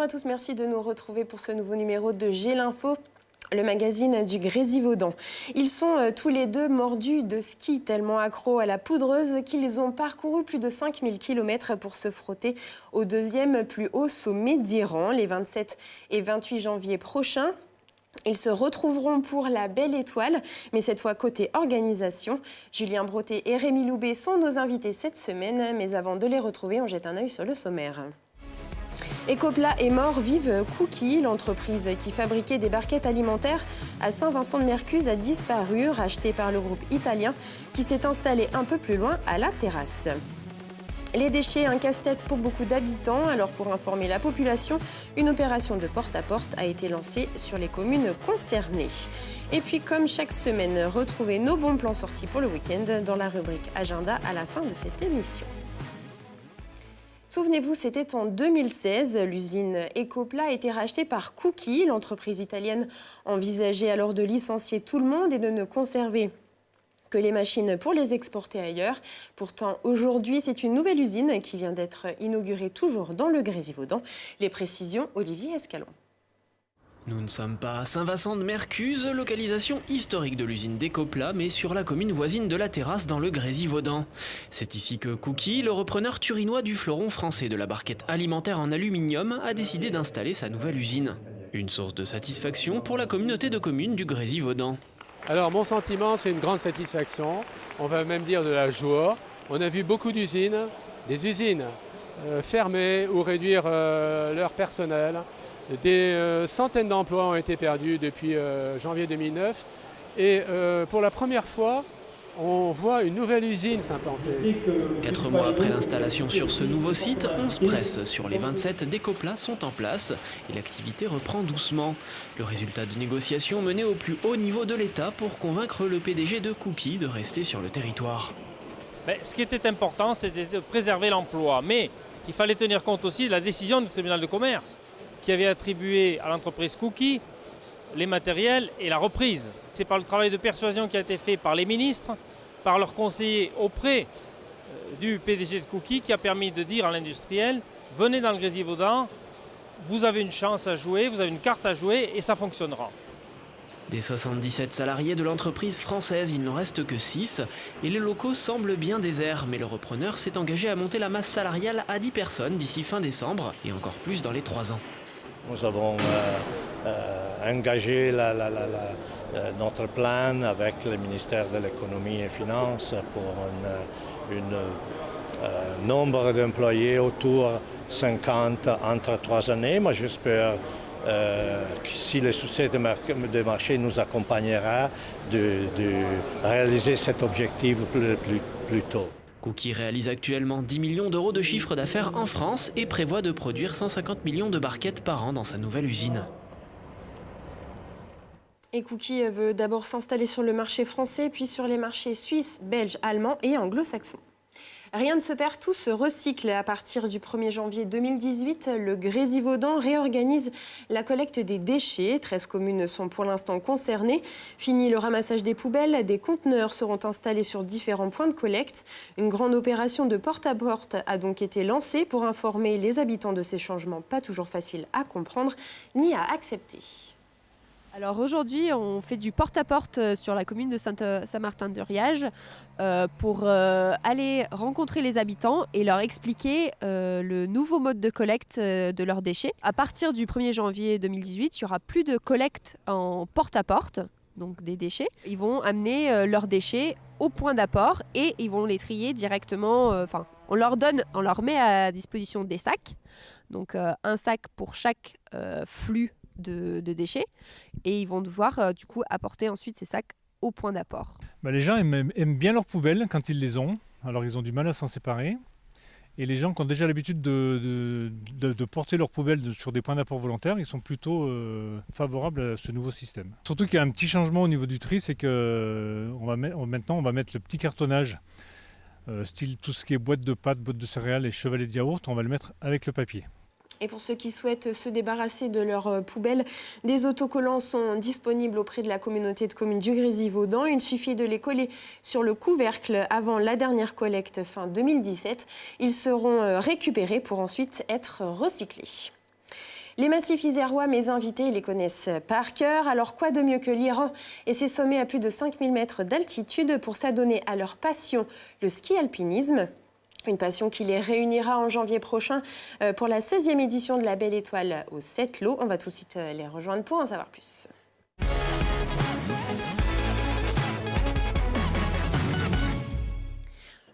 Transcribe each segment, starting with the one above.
à tous, merci de nous retrouver pour ce nouveau numéro de J'ai l'info, le magazine du Grésivaudan. Ils sont tous les deux mordus de ski, tellement accros à la poudreuse qu'ils ont parcouru plus de 5000 km pour se frotter au deuxième plus haut sommet d'Iran, les 27 et 28 janvier prochains. Ils se retrouveront pour la Belle Étoile, mais cette fois côté organisation. Julien Breauté et Rémi Loubet sont nos invités cette semaine, mais avant de les retrouver, on jette un œil sur le sommaire. Ecopla est mort vive Cookie, l'entreprise qui fabriquait des barquettes alimentaires à Saint-Vincent-de-Mercuse a disparu, rachetée par le groupe italien qui s'est installé un peu plus loin à la Terrasse. Les déchets, un casse-tête pour beaucoup d'habitants. Alors pour informer la population, une opération de porte-à-porte a été lancée sur les communes concernées. Et puis comme chaque semaine, retrouvez nos bons plans sortis pour le week-end dans la rubrique Agenda à la fin de cette émission. Souvenez-vous, c'était en 2016. L'usine Ecopla a été rachetée par Cookie. L'entreprise italienne envisageait alors de licencier tout le monde et de ne conserver que les machines pour les exporter ailleurs. Pourtant, aujourd'hui, c'est une nouvelle usine qui vient d'être inaugurée toujours dans le Grésivaudan. Les précisions, Olivier Escalon. Nous ne sommes pas à Saint-Vincent-de-Mercuse, localisation historique de l'usine d'Ecopla, mais sur la commune voisine de la Terrasse dans le Grésivaudan. C'est ici que Cookie, le repreneur turinois du fleuron français de la barquette alimentaire en aluminium, a décidé d'installer sa nouvelle usine. Une source de satisfaction pour la communauté de communes du Grésivaudan. Alors mon sentiment, c'est une grande satisfaction, on va même dire de la joie. On a vu beaucoup d'usines, des usines fermer ou réduire leur personnel. Des centaines d'emplois ont été perdus depuis janvier 2009 et pour la première fois, on voit une nouvelle usine s'implanter. 4 mois après l'installation sur ce nouveau site, 11 presses sur les 27 d'Ecopla sont en place et l'activité reprend doucement. Le résultat de négociations menées au plus haut niveau de l'État pour convaincre le PDG de Cookie de rester sur le territoire. Ce qui était important, c'était de préserver l'emploi. Mais il fallait tenir compte aussi de la décision du tribunal de commerce qui avait attribué à l'entreprise Cookie les matériels et la reprise. C'est par le travail de persuasion qui a été fait par les ministres, par leurs conseillers auprès du PDG de Cookie qui a permis de dire à l'industriel « Venez dans le Grésivaudan, vous avez une chance à jouer, vous avez une carte à jouer et ça fonctionnera ». Des 77 salariés de l'entreprise française, il n'en reste que 6 et les locaux semblent bien déserts. Mais le repreneur s'est engagé à monter la masse salariale à 10 personnes d'ici fin décembre et encore plus dans les 3 ans. Nous avons engagé notre plan avec le ministère de l'économie et des finances pour un nombre d'employés autour de 50 entre 3 années. Moi, j'espère que si le succès de marché nous accompagnera de réaliser cet objectif plus tôt. Cookie réalise actuellement 10 millions d'euros de chiffre d'affaires en France et prévoit de produire 150 millions de barquettes par an dans sa nouvelle usine. Et Cookie veut d'abord s'installer sur le marché français, puis sur les marchés suisses, belges, allemands et anglo-saxons. Rien ne se perd, tout se recycle. À partir du 1er janvier 2018, le Grésivaudan réorganise la collecte des déchets. 13 communes sont pour l'instant concernées. Fini le ramassage des poubelles, des conteneurs seront installés sur différents points de collecte. Une grande opération de porte-à-porte a donc été lancée pour informer les habitants de ces changements pas toujours faciles à comprendre ni à accepter. Alors aujourd'hui, on fait du porte-à-porte sur la commune de Saint-Martin-de-Riage pour aller rencontrer les habitants et leur expliquer le nouveau mode de collecte de leurs déchets. À partir du 1er janvier 2018, il n'y aura plus de collecte en porte-à-porte, donc des déchets. Ils vont amener leurs déchets au point d'apport et ils vont les trier directement. On leur met à disposition des sacs, donc un sac pour chaque flux de déchets et ils vont devoir du coup apporter ensuite ces sacs au point d'apport. Les gens aiment bien leurs poubelles quand ils les ont, alors ils ont du mal à s'en séparer et les gens qui ont déjà l'habitude de porter leurs poubelles sur des points d'apport volontaires, ils sont plutôt favorables à ce nouveau système. Surtout qu'il y a un petit changement au niveau du tri, c'est que maintenant on va mettre le petit cartonnage style tout ce qui est boîte de pâtes, boîte de céréales et chevalet de yaourt, on va le mettre avec le papier. Et pour ceux qui souhaitent se débarrasser de leurs poubelles, des autocollants sont disponibles auprès de la communauté de communes du Grésivaudan. Il suffit de les coller sur le couvercle avant la dernière collecte fin 2017. Ils seront récupérés pour ensuite être recyclés. Les massifs isérois, mes invités, les connaissent par cœur. Alors quoi de mieux que l'Iran et ses sommets à plus de 5000 mètres d'altitude pour s'adonner à leur passion, le ski alpinisme? Une passion qui les réunira en janvier prochain pour la 16e édition de la Belle Étoile au Sept-Lô. On va tout de suite les rejoindre pour en savoir plus.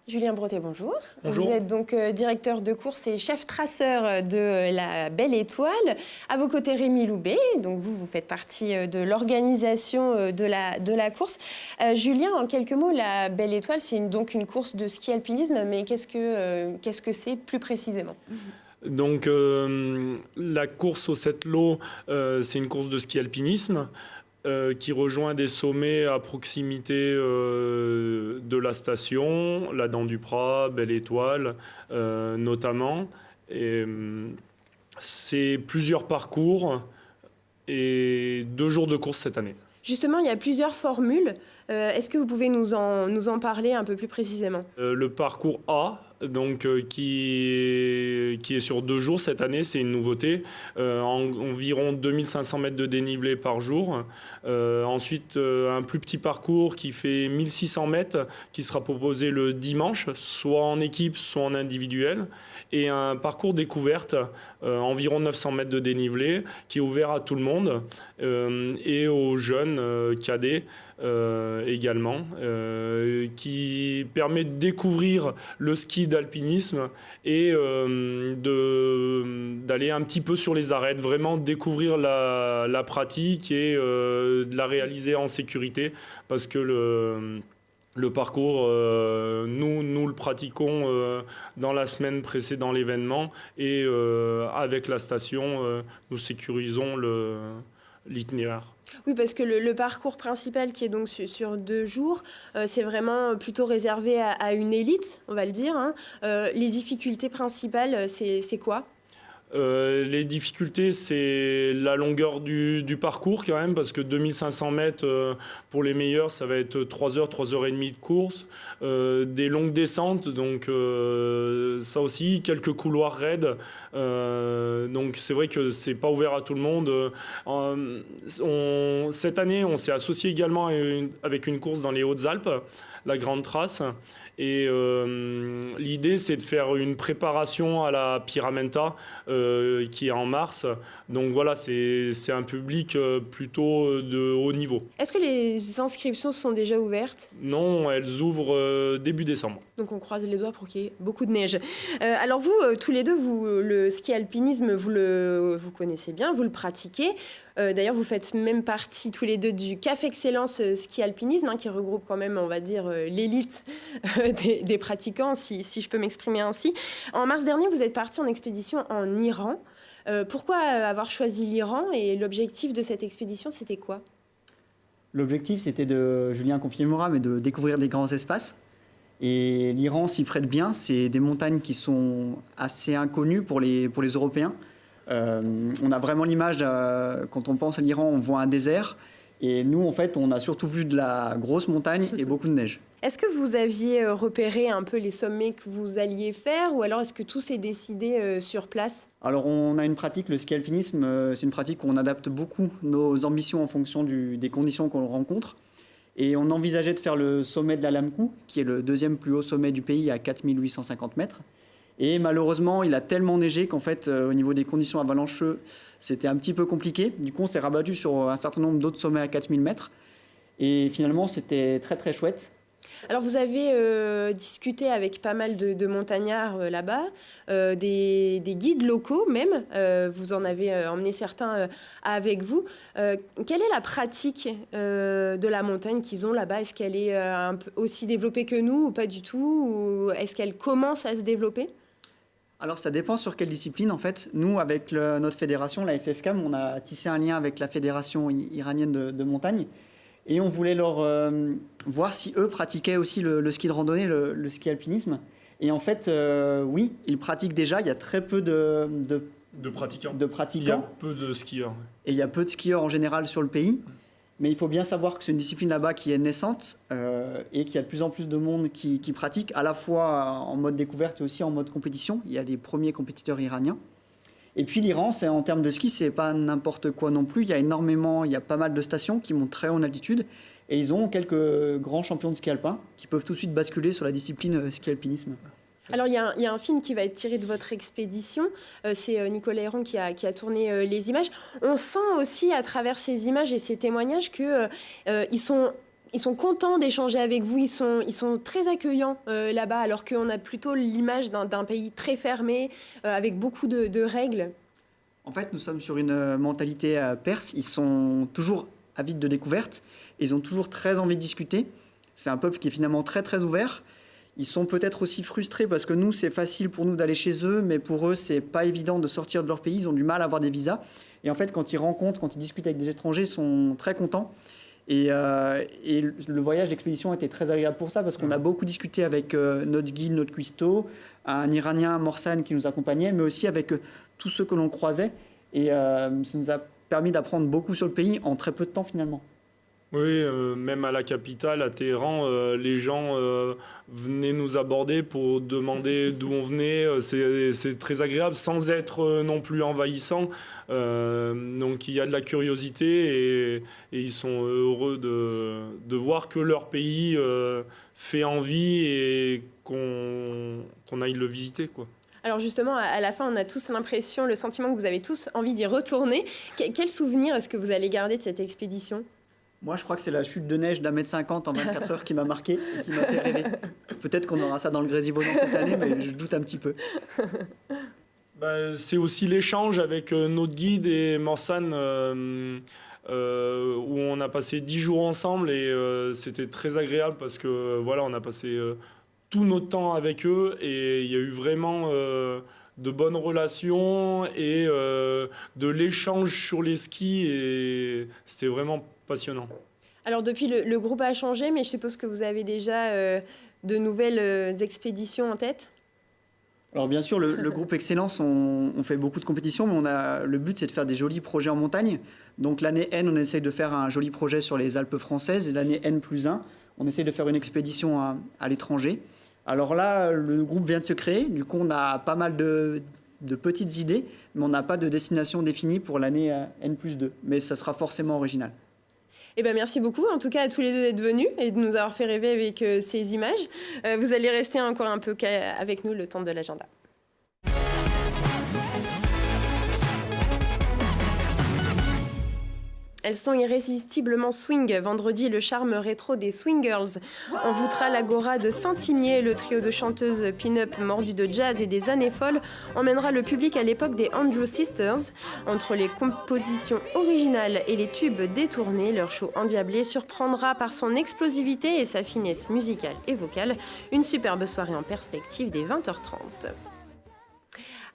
Julien Bretet, bonjour. Bonjour. Vous êtes donc directeur de course et chef traceur de la Belle Étoile. À vos côtés, Rémi Loubet. Donc vous faites partie de l'organisation de la course. Julien, en quelques mots, la Belle Étoile, c'est donc une course de ski alpinisme, mais qu'est-ce que c'est plus précisément ? Donc la course au Sept-Lô, c'est une course de ski alpinisme qui rejoint des sommets à proximité de la station, la Dent du Prat, Belle Étoile notamment. Et, c'est plusieurs parcours et 2 jours de course cette année. Justement, il y a plusieurs formules. Est-ce que vous pouvez nous en parler un peu plus précisément ? Le parcours A, donc, qui est sur 2 jours cette année, c'est une nouveauté. Environ 2500 mètres de dénivelé par jour. Ensuite, un plus petit parcours qui fait 1600 mètres, qui sera proposé le dimanche, soit en équipe, soit en individuel. Et un parcours découverte, environ 900 mètres de dénivelé, qui est ouvert à tout le monde et aux jeunes cadets également, qui permet de découvrir le ski d'alpinisme et d'aller un petit peu sur les arêtes, vraiment découvrir la pratique et de la réaliser en sécurité, parce que le parcours, nous le pratiquons dans la semaine précédant l'événement et avec la station, nous sécurisons l'itinéraire. Oui, parce que le parcours principal qui est donc sur 2 jours, c'est vraiment plutôt réservé à une élite, on va le dire. Hein. Les difficultés principales, c'est quoi ? Les difficultés, c'est la longueur du parcours quand même, parce que 2500 mètres pour les meilleurs, ça va être 3 heures, 3 heures et demie de course. Des longues descentes, donc ça aussi, quelques couloirs raides. Donc c'est vrai que c'est pas ouvert à tout le monde. Cette année, on s'est associé également avec une course dans les Hautes-Alpes, la Grande Trace. Et l'idée, c'est de faire une préparation à la Pyramenta qui est en mars. Donc voilà, c'est un public plutôt de haut niveau. Est-ce que les inscriptions sont déjà ouvertes ? Non, elles ouvrent début décembre. Donc on croise les doigts pour qu'il y ait beaucoup de neige. Alors vous, tous les deux, le ski alpinisme, vous connaissez bien, vous le pratiquez. D'ailleurs, vous faites même partie tous les deux du CAF Excellence Ski Alpinisme, qui regroupe quand même, on va dire, l'élite des pratiquants, si je peux m'exprimer ainsi. En mars dernier, vous êtes partis en expédition en Iran. Pourquoi avoir choisi l'Iran et l'objectif de cette expédition, c'était quoi ? L'objectif, c'était Julien confirmera, mais de découvrir des grands espaces. Et l'Iran s'y prête bien. C'est des montagnes qui sont assez inconnues pour les Européens. On a vraiment l'image, quand on pense à l'Iran, on voit un désert. Et nous, en fait, on a surtout vu de la grosse montagne et beaucoup de neige. Est-ce que vous aviez repéré un peu les sommets que vous alliez faire, ou alors est-ce que tout s'est décidé sur place ? Alors, on a une pratique, le ski alpinisme, c'est une pratique où on adapte beaucoup nos ambitions en fonction des conditions qu'on rencontre. Et on envisageait de faire le sommet de l'Alamkou, qui est le 2e plus haut sommet du pays à 4850 mètres. Et malheureusement, il a tellement neigé qu'en fait, au niveau des conditions avalancheuses, c'était un petit peu compliqué. Du coup, on s'est rabattu sur un certain nombre d'autres sommets à 4000 mètres. Et finalement, c'était très, très chouette. Alors, vous avez discuté avec pas mal de montagnards là-bas, des guides locaux même. Vous en avez emmené certains avec vous. Quelle est la pratique de la montagne qu'ils ont là-bas ? Est-ce qu'elle est un peu aussi développée que nous ou pas du tout ? Ou est-ce qu'elle commence à se développer ? Alors, ça dépend sur quelle discipline. En fait, nous, avec notre fédération, la FFCAM, on a tissé un lien avec la fédération iranienne de montagne. Et on voulait leur voir si eux pratiquaient aussi le ski de randonnée, le ski alpinisme. Et en fait, oui, ils pratiquent déjà. Il y a très peu de pratiquants. Il y a peu de skieurs. Et il y a peu de skieurs en général sur le pays. Mais il faut bien savoir que c'est une discipline là-bas qui est naissante et qu'il y a de plus en plus de monde qui pratique, à la fois en mode découverte et aussi en mode compétition. Il y a les premiers compétiteurs iraniens. Et puis l'Iran, c'est en termes de ski, c'est pas n'importe quoi non plus. Il y a pas mal de stations qui montent très en altitude. Et ils ont quelques grands champions de ski alpin qui peuvent tout de suite basculer sur la discipline ski alpinisme. Alors, il y a un film qui va être tiré de votre expédition. C'est Nicolas Héron qui a tourné les images. On sent aussi, à travers ces images et ces témoignages, qu'ils sont contents d'échanger avec vous. Ils sont très accueillants là-bas, alors qu'on a plutôt l'image d'un pays très fermé, avec beaucoup de règles. En fait, nous sommes sur une mentalité perse. Ils sont toujours avides de découverte. Ils ont toujours très envie de discuter. C'est un peuple qui est finalement très, très ouvert. Ils sont peut-être aussi frustrés parce que nous, c'est facile pour nous d'aller chez eux, mais pour eux, c'est pas évident de sortir de leur pays. Ils ont du mal à avoir des visas. Et en fait, quand ils discutent avec des étrangers, ils sont très contents. Et le voyage d'expédition était très agréable pour ça, parce qu'on a beaucoup discuté avec notre guide, notre cuistot, un Iranien, Morsan, qui nous accompagnait, mais aussi avec tous ceux que l'on croisait. Et ça nous a permis d'apprendre beaucoup sur le pays en très peu de temps, finalement. Oui, même à la capitale, à Téhéran, les gens venaient nous aborder pour demander d'où on venait. C'est très agréable, sans être non plus envahissant. Donc il y a de la curiosité et ils sont heureux de voir que leur pays fait envie et qu'on aille le visiter, quoi. Alors justement, à la fin, on a tous l'impression, le sentiment que vous avez tous envie d'y retourner. Quel souvenir est-ce que vous allez garder de cette expédition ? Moi, je crois que c'est la chute de neige d'1,50 m en 24 heures qui m'a marqué et qui m'a fait rêver. Peut-être qu'on aura ça dans le Grésivaudan cette année, mais je doute un petit peu. C'est aussi l'échange avec notre guide et Morsan, où on a passé 10 jours ensemble et c'était très agréable parce que voilà, on a passé tout notre temps avec eux et il y a eu vraiment de bonnes relations et de l'échange sur les skis et c'était vraiment passionnant. Alors depuis, le groupe a changé, mais je suppose que vous avez déjà de nouvelles expéditions en tête ? Alors bien sûr, le groupe Excellence, on fait beaucoup de compétitions, mais le but c'est de faire des jolis projets en montagne. Donc l'année N, on essaye de faire un joli projet sur les Alpes françaises, et l'année N+1, on essaye de faire une expédition à l'étranger. Alors là, le groupe vient de se créer, du coup on a pas mal de petites idées, mais on n'a pas de destination définie pour l'année N+2, mais ça sera forcément original. Eh ben, merci beaucoup, en tout cas, à tous les deux d'être venus et de nous avoir fait rêver avec ces images. Vous allez rester encore un peu avec nous le temps de l'agenda. Elles sont irrésistiblement swing. Vendredi, le charme rétro des Swing Girls envoûtera l'agora de Saint-Imier. Le trio de chanteuses pin-up mordues de jazz et des années folles emmènera le public à l'époque des Andrew Sisters. Entre les compositions originales et les tubes détournés, leur show endiablé surprendra par son explosivité et sa finesse musicale et vocale. Une superbe soirée en perspective dès 20h30.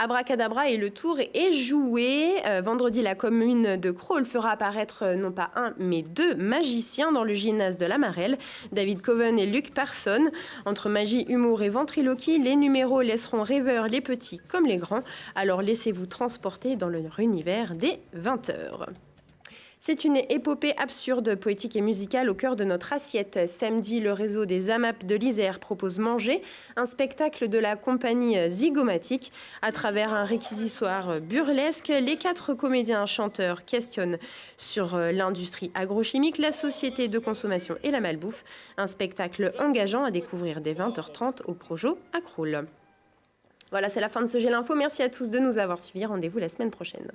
Abracadabra et le tour est joué. Vendredi, la commune de Crolles fera apparaître non pas un, mais 2 magiciens dans le gymnase de la Marelle, David Coven et Luc Persson. Entre magie, humour et ventriloquie, les numéros laisseront rêveurs les petits comme les grands. Alors laissez-vous transporter dans leur univers dès 20h. C'est une épopée absurde, poétique et musicale au cœur de notre assiette. Samedi, le réseau des AMAP de l'Isère propose Manger, un spectacle de la compagnie Zygomatic. À travers un réquisitoire burlesque, les 4 comédiens chanteurs questionnent sur l'industrie agrochimique, la société de consommation et la malbouffe. Un spectacle engageant à découvrir dès 20h30 au Projo à Crolles. Voilà, c'est la fin de ce J'ai l'info. Merci à tous de nous avoir suivis. Rendez-vous la semaine prochaine.